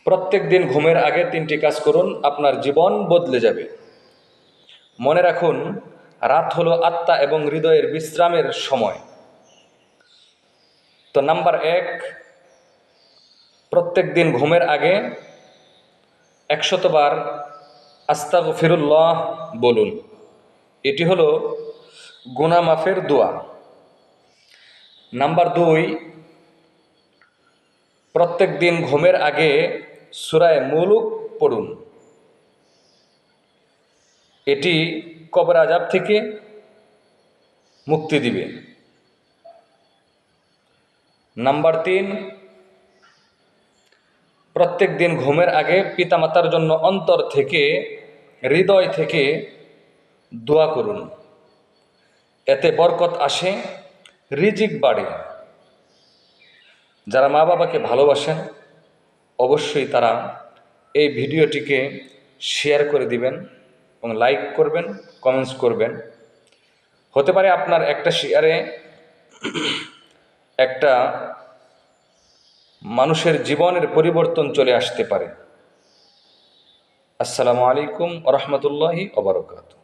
প্রত্যেক দিন ঘুমের আগে 3টি কাজ করুন, আপনার জীবন বদলে যাবে। মনে রাখুন, রাত হলো আত্মা এবং হৃদয়ের বিশ্রামের সময়। তো নাম্বার 1, প্রত্যেক দিন ঘুমের আগে 100 বার আস্তাগফিরুল্লাহ বলুন। এটি হলো গুনাহ মাফের দোয়া। নাম্বার 2, প্রত্যেক দিন ঘুমের আগে সূরা মুলুক পড়ুন। এটি কবর আযাব থেকে মুক্তি দিবে। নাম্বার 3, প্রত্যেক দিন ঘুমের আগে পিতামাতার জন্য অন্তর থেকে, হৃদয় থেকে দোয়া করুন। এতে বরকত আসে, রিজিক বাড়ে। যারা মা বাবাকে ভালোবাসেন অবশ্যই তারা এই ভিডিওটিকে শেয়ার করে দিবেন এবং লাইক করবেন, কমেন্টস করবেন। হতে পারে আপনার একটা শেয়ারে একটা মানুষের জীবনের পরিবর্তন চলে আসতে পারে। আসসালামু আলাইকুম ওয়া রাহমাতুল্লাহি ওয়া বারাকাতুহু।